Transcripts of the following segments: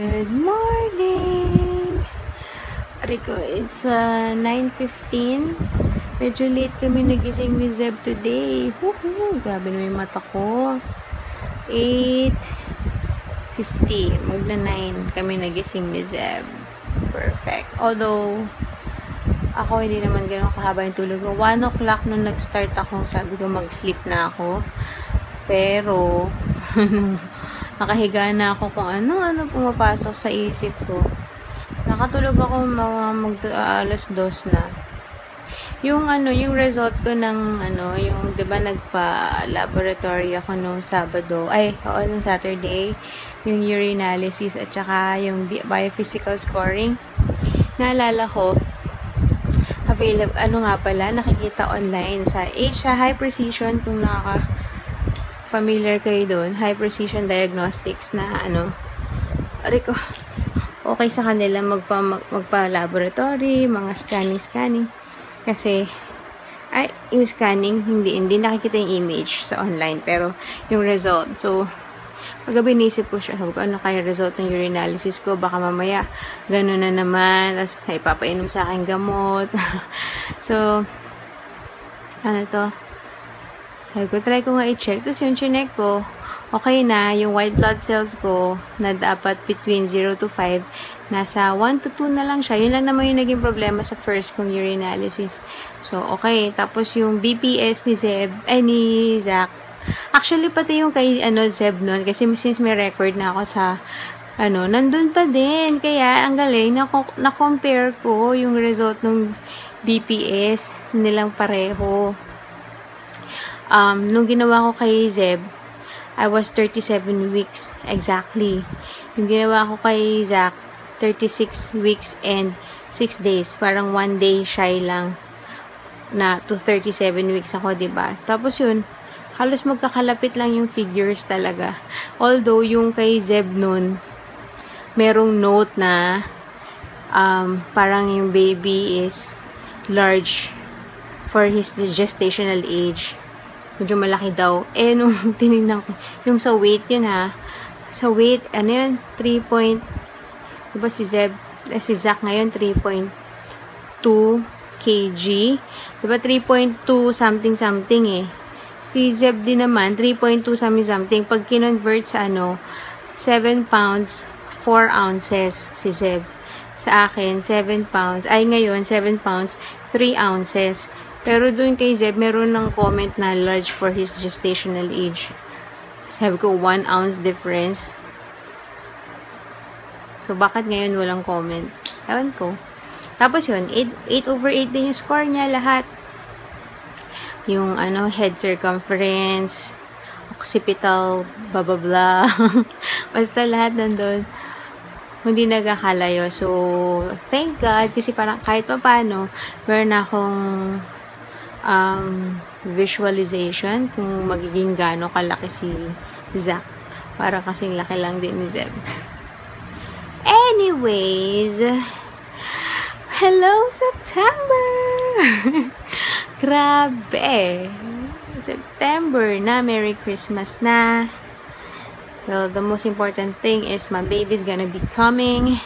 Good morning! Rico, it's 9:15. Medyo late kami nagising ni Zeb today. Woohoo! Grabe na yung mata ko. 8:50. Magna 9 kami nagising ni Zeb. Perfect. Although, ako hindi naman ganun kahaba yung tulog ko. 1 o'clock nung nag-start ako, sabi ko mag-sleep na ako. Pero, nakahiga na ako kung ano pumapasok sa isip ko. Nakatulog ako alas 2 na. Yung result ko ng yung 'di ba nagpa-laboratory ako nung nung Saturday, yung urinalysis at saka yung biophysical scoring. Naalala ko, available nakikita online sa High Precision, kung familiar kayo doon, High Precision Diagnostics na Rico, okay sa kanila magpa-laboratory, mga scanning. Kasi, yung scanning, hindi nakikita yung image sa online, pero yung result. So, paggabi nisip ko siya, sabi ko, ano kaya result ng urinalysis ko? Baka mamaya, gano'n na naman, tapos may papainom sa akin gamot. So, sabi ko, try ko nga i-check. Tapos yung chinek ko, okay na. Yung white blood cells ko, na dapat between 0 to 5, nasa 1 to 2 na lang siya. Yun lang naman yung naging problema sa first kong urinalysis. So, okay. Tapos yung BPS ni Zach. Actually, pati yung kay Zeb nun, kasi since may record na ako sa nandun pa din. Kaya, ang galing, na-compare ko yung result ng BPS nilang pareho. Nung ginawa ko kay Zeb, I was 37 weeks exactly. Yung ginawa ko kay Zach, 36 weeks and 6 days. Parang 1 day shy lang na to 37 weeks ako, diba? Tapos yun, halos magkakalapit lang yung figures talaga. Although, yung kay Zeb nun, merong note na parang yung baby is large for his gestational age. Medyo malaki daw. Nung tinignan ko, yung sa weight yun sa weight, 3 diba si Zach ngayon, 3.2 kg. Diba 3.2 something eh. Si Zeb din naman, 3.2 something. Pag kinonvert sa 7 pounds, 4 ounces si Zeb. Sa akin, 7 pounds. Ngayon, 7 pounds, 3 ounces. Pero doon kay Zeb, meron ng comment na large for his gestational age. Sabi ko, 1 ounce difference. So, bakit ngayon walang comment? Ewan ko. Tapos yun, 8/8 din yung score niya lahat. Yung head circumference, occipital, blah blah blah. Basta lahat nandun. Hindi nagkakalayo. So, thank God. Kasi parang kahit pa paano, meron akong visualization kung magiging gaano kalaki si Zach. Parang kasing laki lang din ni Zeb. Anyways, hello September! Grabe! September na, Merry Christmas na. Well, the most important thing is my baby's gonna be coming.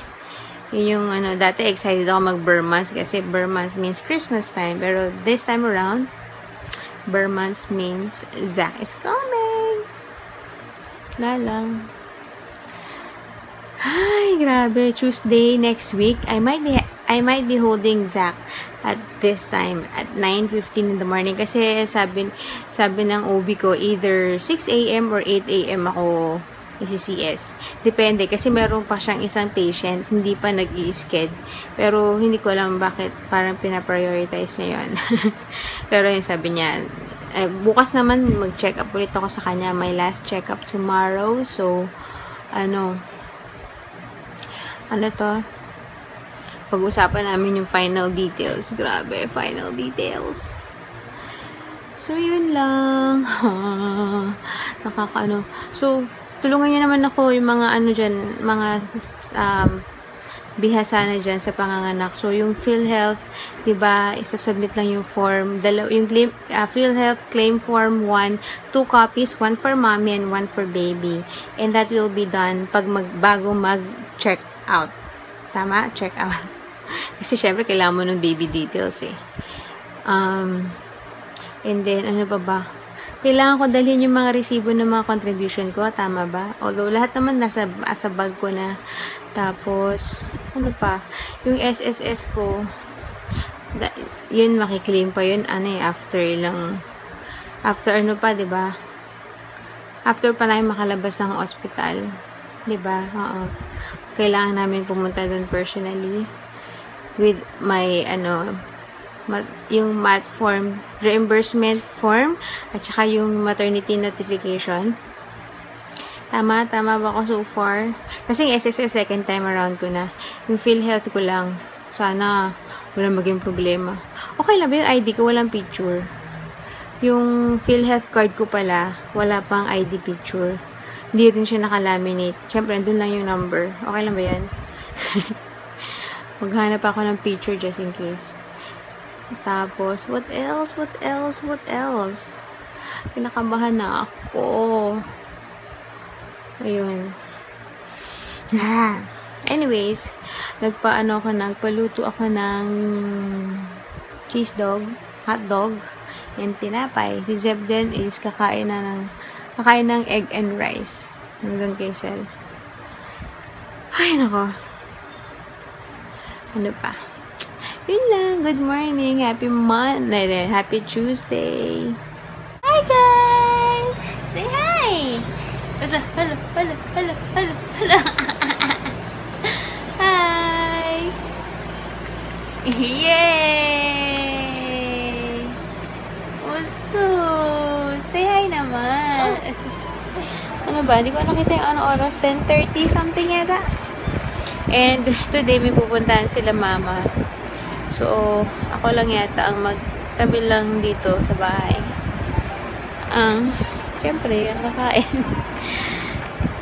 Yung dati excited ako mag-Burr months kasi Burr months means Christmas time. Pero this time around, Burr months means Zach is coming. Lang. Ay, grabe. Tuesday next week, I might be holding Zach at this time at 9:15 in the morning kasi sabi ng OB ko either 6 a.m. or 8 a.m. ako isi-CS. Depende kasi meron pa siyang isang patient, hindi pa nag-i-sked. Pero hindi ko alam bakit parang pinaprioritize niya yun. Pero yung sabi niya, bukas naman mag-check up ulit ako sa kanya. My last check up tomorrow. So, pag-usapan namin yung final details. Grabe, final details. So, yun lang. So, tulungan niyo naman ako yung mga dyan, mga bihasa na dyan sa panganganak. So, yung PhilHealth, diba, isasubmit lang yung form. Yung PhilHealth claim form 1, 2 copies, 1 for mommy and 1 for baby. And that will be done pag bago mag-check out. Tama? Check out. Kasi syempre, kailangan mo ng baby details eh. And then, ano ba? Kailangan ko dalhin yung mga resibo ng mga contribution ko. Tama ba? Although, lahat naman nasa bag ko na. Tapos, ano pa? Yung SSS ko, yun, makiklaim pa yun, after ano pa, diba? After pa namin makalabas ng hospital. Diba? Oo. Kailangan namin pumunta doon personally with my, yung MAT form, reimbursement form, at saka yung maternity notification. Tama ba ako so far? Kasi yung SSS second time around ko na. Yung PhilHealth ko lang. Sana walang maging problema. Okay lang ba yung ID ko? Walang picture. Yung PhilHealth card ko pala, wala pang ID picture. Hindi rin siya nakalaminate. Siyempre, andun lang yung number. Okay lang ba yan? Maghanap ako ng picture just in case. Tapos, what else? Kinakabahan na ako. Ayun. Anyways, nagpaluto ako ng cheese dog, hot dog, and tinapay. Si Zeb din is kakain ng egg and rice. Hanggang kay Sel. Ay, nako. Ano pa? Yun lang. Good morning. Happy Monday. Happy Tuesday. Hi, guys! Say hi! Hello. Hi! Yay! Uso! Say hi naman. Ano ba? Hindi ko nakita yung oras. 10:30 something yata. And today may pupuntahan sila mama. So, ako lang yata ang magtabi lang dito sa bahay. Siyempre, ang kakain.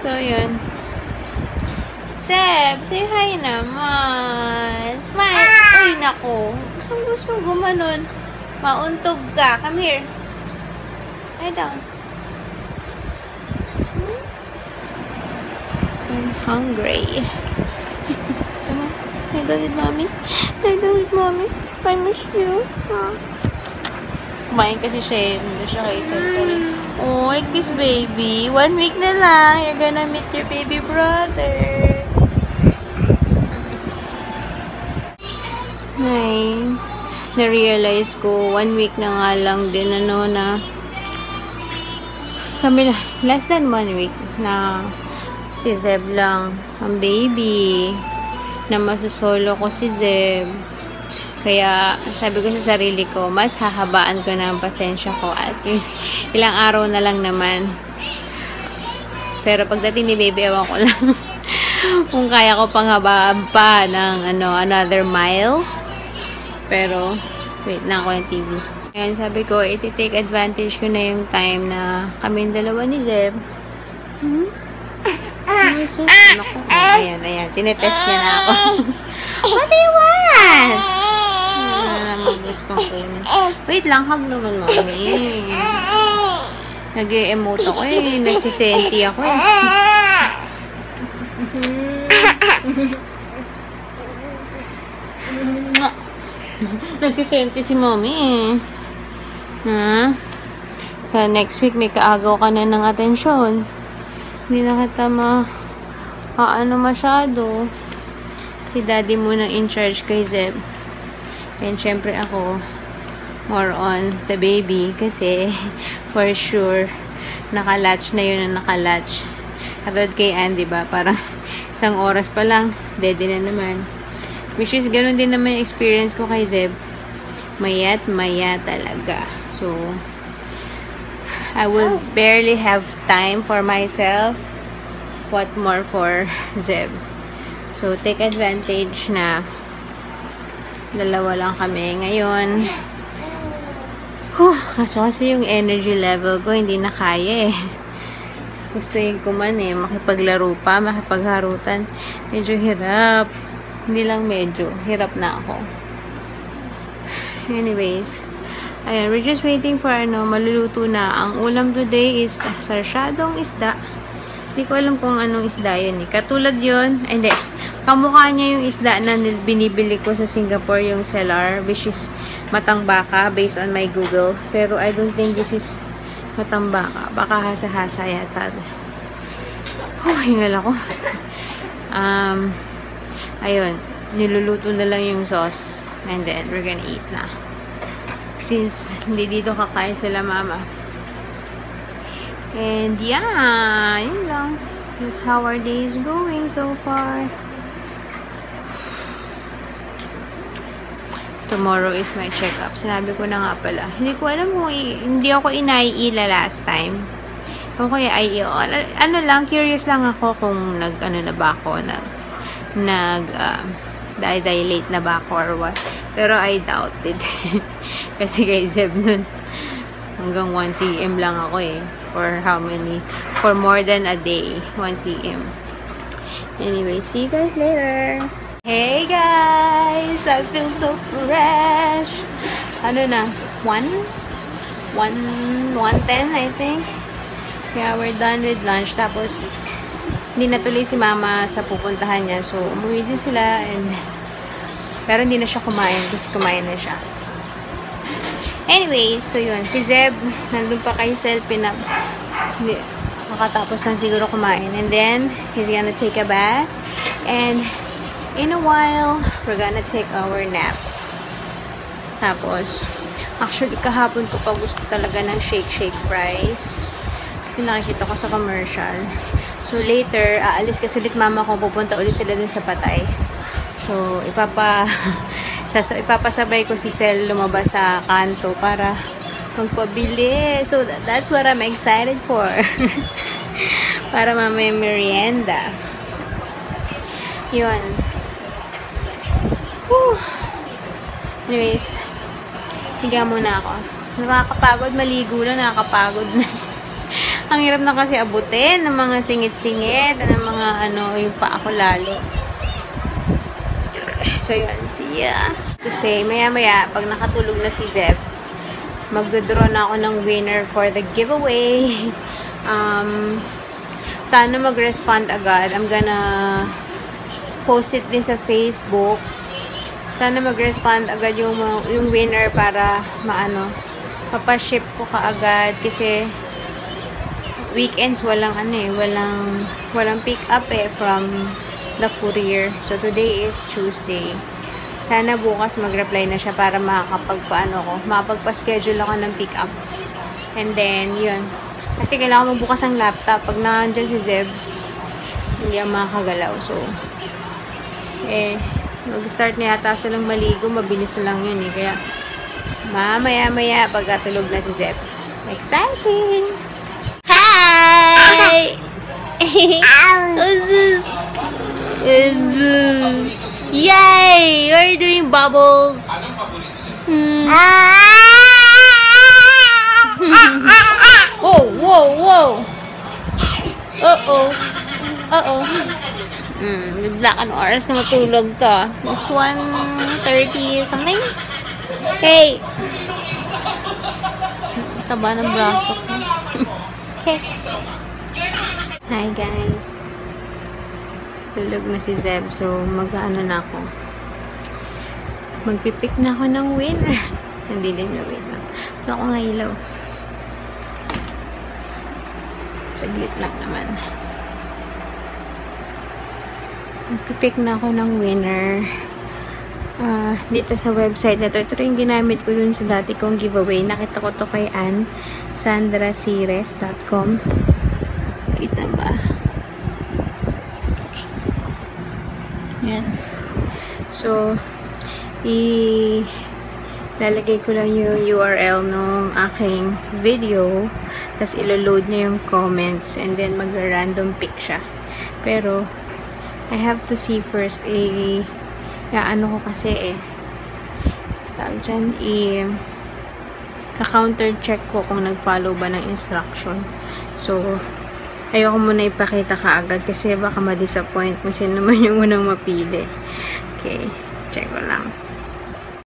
So, yun. Seb, say hi naman. Smile. Uy, nako. Gusto gumanon. Mauntog ka. Come here. Lie down. I'm hungry. Come on. Lie down with mommy. Lie down with mommy. I miss you. Kumain kasi siya. Hindi siya kay Seb. Oh, kiss baby. 1 week na lang. You're gonna meet your baby brother. Ay, na-realize ko, 1 week na nga lang din, na kami na, less than 1 week na si Zeb lang ang baby, na masusolo ko si Zeb. Kaya, sabi ko sa sarili ko, mas hahabaan ko na ang pasensya ko. At least, ilang araw na lang naman. Pero pagdating ni baby, ewan ko lang kung kaya ko pang habaan pa ng another mile. Pero, wait na ako ng TV. Ayan, sabi ko, iti-take advantage ko na yung time na kaming dalawa ni Zeb. Naku, ayan. Tinetest niya na ako. What do you want? Gustong kainin. Wait lang, hug naman mo. Nag-emote ako eh. Nagsisenti ako eh. Nagsisenti si mommy eh. Kaya next week may kaagaw ka na ng atensyon. Hindi na kita masyado. Si daddy muna in charge kay Zeb. And syempre ako, more on the baby. Kasi, for sure, nakalatch na yun ang nakalatch. Katulad kay Ann, diba? Parang isang oras pa lang, daddy na naman. Which is, ganun din naman yung experience ko kay Zeb. Maya talaga. So, I will barely have time for myself. What more for Zeb? So, take advantage na dalawa lang kami ngayon. Kaso kasi yung energy level ko hindi na kaya eh. Gusto ko man eh, makipaglaro pa, makipagharutan. Medyo hirap. Hindi lang medyo. Hirap na ako. Anyways, ayan, we're just waiting for maluluto na. Ang ulam today is sarsyadong isda. Hindi ko alam kung anong isda yun eh. Katulad yun, ay hindi. Kamukha niya yung isda na binibili ko sa Singapore, yung selar, which is matang baka, based on my Google. Pero I don't think this is matang baka. Baka hasa-hasa yata. Oh, hingal ako. Ayun, niluluto na lang yung sauce. And then, we're gonna eat na. Since, hindi dito kakain sila mama. And, yeah, yun lang. That's how our day is going so far. Tomorrow is my check-up. Sinabi ko na nga pala. Hindi ko alam kung hindi ako inaiila last time. Kung kaya ano lang, curious lang ako kung na ba ako, dilate na ba ako or what. Pero I doubt it. Kasi kay Zeb nun, hanggang 1 cm lang ako eh. For how many? For more than a day. 1 cm. Anyway, see you guys later. Hey guys! I feel so fresh. Ano na? 1:10 I think. Yeah, we're done with lunch. Tapos, hindi natuloy si mama sa pupuntahan niya. So, umuwi din sila. Pero hindi na siya kumain kasi kumain na siya. Anyways, so yun. Si Zeb, nandun pa kay Sel, makatapos lang siguro kumain. And then, he's gonna take a bath. And, in a while, we're gonna take our nap. Tapos, actually, kahapon ko pa gusto talaga ng shake fries. Kasi nakikita ko sa commercial. So, later, aalis kasi ulit mama ko. Pupunta ulit sila dun sa Patay. So, ipapasabay ko si Sel lumabas sa kanto para magpabili. So, that's what I'm excited for. Para mamaya merienda. Yun. Whew. Anyways, higa muna ako. Nakakapagod, maligo lang, nakakapagod na. Ang hirap na kasi abutin ng mga singit-singit, ng mga yung pa ako lalo. So, yun. See ya. To say, maya-maya, pag nakatulog na si Zeb, magdodraw na ako ng winner for the giveaway. Sana mag-respond agad. I'm gonna post it din sa Facebook. Sana mag-respond agad yung winner para papaship ko kaagad kasi weekends walang pick up from the courier. So today is Tuesday. Sana bukas mag-reply na siya para makapagpa-schedule ako ng pick up. And then yun. Kasi kailangan magbukas ang laptop. Pag nandiyan si Zeb, hindi ang makakagalaw. So mag-start na yata silang maligo. Mabilis lang yun eh. Kaya mamaya-maya pagkatulog na si Zeb. Exciting! Hi! What's this? Yay! We're doing bubbles. Whoa, whoa, whoa. Uh-oh. Uh-oh. Nagla ka ng oras na matulog to. It's 1:30 something. Hey! Taba ng braso ko. Okay. Hi guys. Tulog na si Zeb. So, mag-ano na ako. Magpipik na ako ng winners. Hindi din na wait lang. Ito ako nga ilaw. Saglit lang naman. Magpipik na ako ng winner. Dito sa website na to. Ito rin ginamit ko dun sa dati kong giveaway. Nakita ko to kay Ann. sandrasires.com. Kita ba? Yan. So, lalagay ko lang yung URL ng aking video. Tapos, ilo-load niya yung comments. And then, mag-random pick siya. Pero, I have to see first ano ko kasi tawag dyan, ka-counter check ko kung nag-follow ba ng instruction. So, ayoko muna ipakita kaagad kasi baka ma-disappoint kung sino man yung unang mapili. Okay, check ko lang.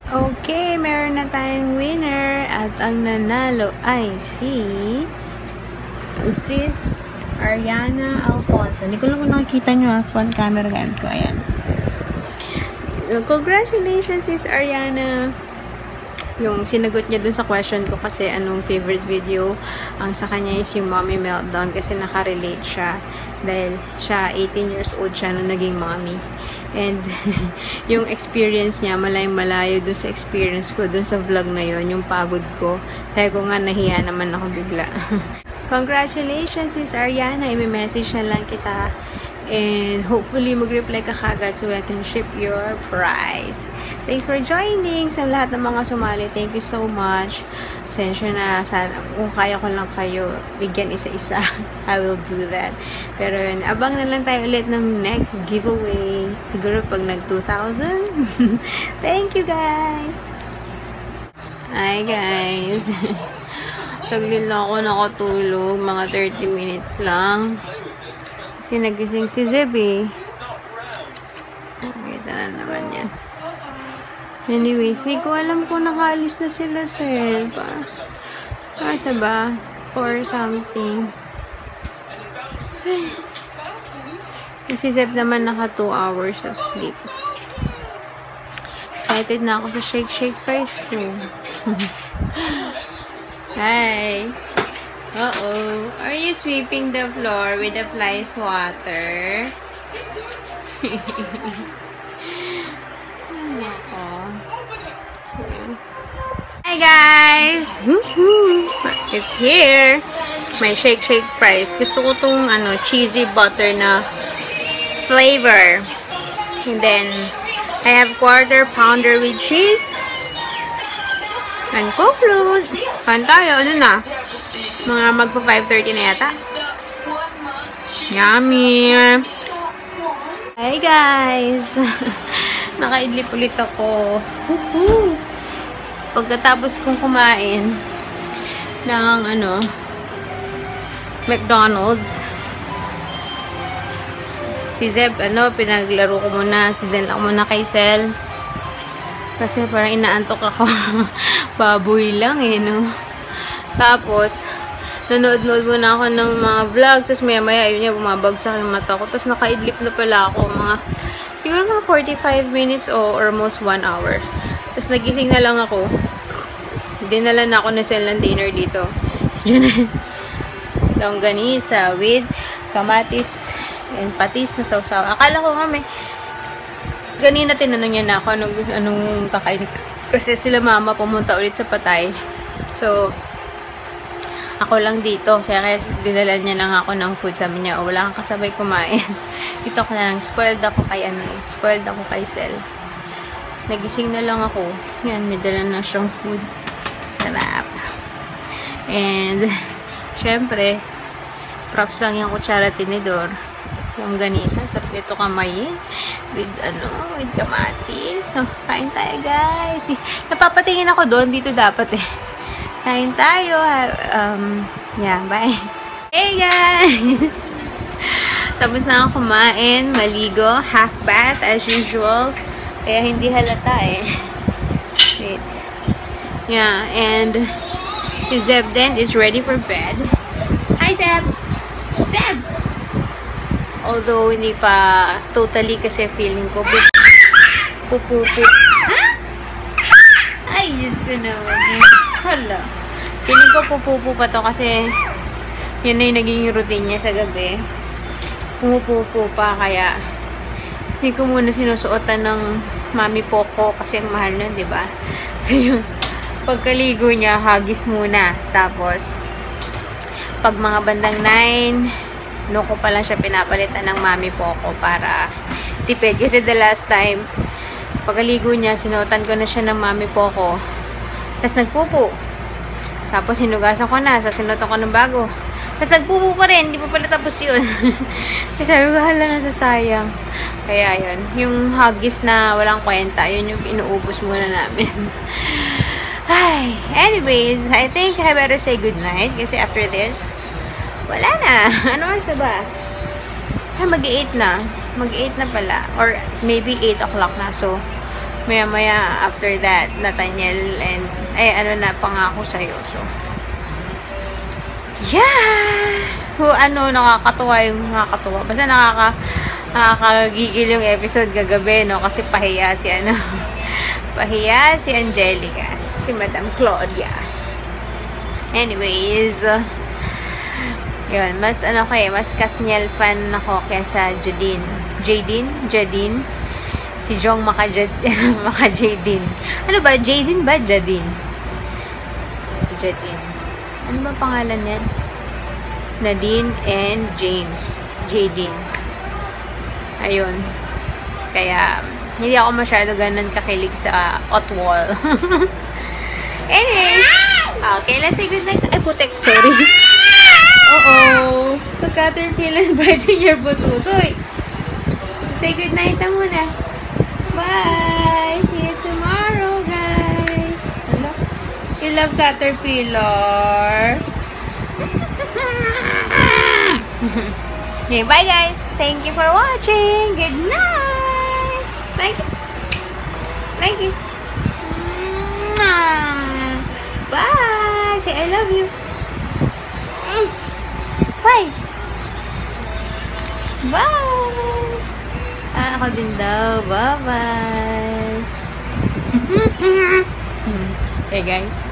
Okay, meron na tayong winner at ang nanalo ay si Sis Ariana Alfonso. Hindi ko lang kung nakikita nyo front camera gamit ko. Ayan. Congratulations, Sis Ariana! Yung sinagot niya dun sa question ko kasi anong favorite video ang sa kanya is yung Mommy Meltdown kasi nakarelate siya dahil siya 18 years old siya nung naging mommy and yung experience niya malayong-malayo dun sa experience ko dun sa vlog na yon, yung pagod ko, sabi ko nga nahiya naman ako bigla. Congratulations, Sis Ariana, i-message na lang kita and hopefully mag-reply ka kagad so I can ship your prize. Thanks for joining sa lahat ng mga sumali. Thank you so much. Sensya na, sana kung kaya ko lang kayo bigyan isa-isa, I will do that. Pero yun, abang na lang tayo ulit ng next giveaway. Siguro pag nag 2,000. Thank you guys! Hi guys! Saglit lang ako nakatulog, mga 30 minutes lang. Kasi nagising si Zeb eh. Nakita na naman yan. Anyways, hindi ko alam kung nakaalis na sila Sel. Asa ba? For something. Si Zeb naman naka 2 hours of sleep. Excited na ako sa shake fries ko. Hi! Uh-oh. Are you sweeping the floor with the flies water? Hi guys! It's here! My shake fries. Gusto ko tong cheesy butter na flavor. And then, I have quarter pounder with cheese. And Coke Float. Kain tayo. Ano na? Mga magpa 5:30 na yata. Yummy! Hi guys! Nakaidlip ulit ako. Pagkatapos kong kumain ng McDonald's, si Zeb, pinaglaro ko muna. Sindan ako muna kay Sel. Kasi parang inaantok ako. Baboy lang no? Tapos, nanood-nood muna ako ng mga vlog. Tapos maya-maya, yun niya, bumabagsak yung mata ko. Tapos nakaidlip na pala ako. Siguro mga 45 minutes o almost 1 hour. Tapos nagising na lang ako. Dinala na ako na Sel ng dinner dito. Longganisa with kamatis and patis na sausaw. Akala ko nga ganina tinanong niya na ako anong kakain. Kasi sila mama pumunta ulit sa Patay. So, ako lang dito. Kaya dinala niya lang ako ng food. Sabi niya, wala kang kasabay kumain. Dito ko na lang. Spoiled ako kay Sel. Nagising na lang ako. Yan, may dala na siyang food. Sarap. And, syempre, props lang yung kutsara tinidor. Yung ganisa, sarap ito kamayin. With kamatis. So, kain tayo guys. Napapatingin ako doon. Dito dapat kain tayo. Yeah, bye. Hey guys! Tapos na ako kumain, maligo, half bath as usual. Kaya hindi halata Wait. Yeah, and Zeb then is ready for bed. Hi Zeb! Zeb! Although hindi pa totally kasi feeling ko pupupu. Ha? Ay, Diyos ko naman. Hala. Feeling ko pupupu pa to kasi yun na yung naging routine niya sa gabi. Pumupupu pa kaya hindi ko muna sinusuotan ng Mami Poco kasi ang mahal nun, diba? So yung pagkaligo niya, hagis muna. Tapos pag mga bandang 9 ko pa lang siya pinapalitan ng Mami Poco para tipid. Kasi the last time, pagkaligo niya, sinuotan ko na siya ng Mami Poco. Tapos nagpupo. Tapos hinugasan ko na. So, sinuotan ko ng bago. Tapos nagpupo pa rin. Hindi pa pala tapos yun. Kasi sabi ko, hala na sayang. Kaya yun. Yung hagis na walang kwenta, yun yung inuubos muna namin. Ay, anyways, I think I better say goodnight. Kasi after this, wala na. Ano oras na ba? Mag-8 na. Mag-8 na pala. Or maybe 8 o'clock na. So, maya-maya after that, Nathaniel and, pangako sa'yo. So, yeah! Nakakatuwa yung nakakatuwa. Basta nakakagigil yung episode kagabi, no? Kasi pahiya si pahiya si Angelica. Si Madam Claudia. Anyways, yun, mas Katniel fan ako kaysa Jadine. Si Jong Jadine. Ano ba? Jadine ba? Jadine. Ano ba pangalan yan? Nadine and James. Jadine. Ayun. Kaya, hindi ako masyado ganun kakilig sa Otwal. Anyway. Okay, let's say good night. Ay, putek. Sorry. Uh-oh. The caterpillar's biting your bututoy. Say good night na muna. Bye! See you tomorrow, guys. Hello? You love caterpillar? Okay, bye, guys. Thank you for watching. Good night. Like this. Bye! Say I love you. Bye! Bye! Ako din daw. Bye-bye! Okay, guys.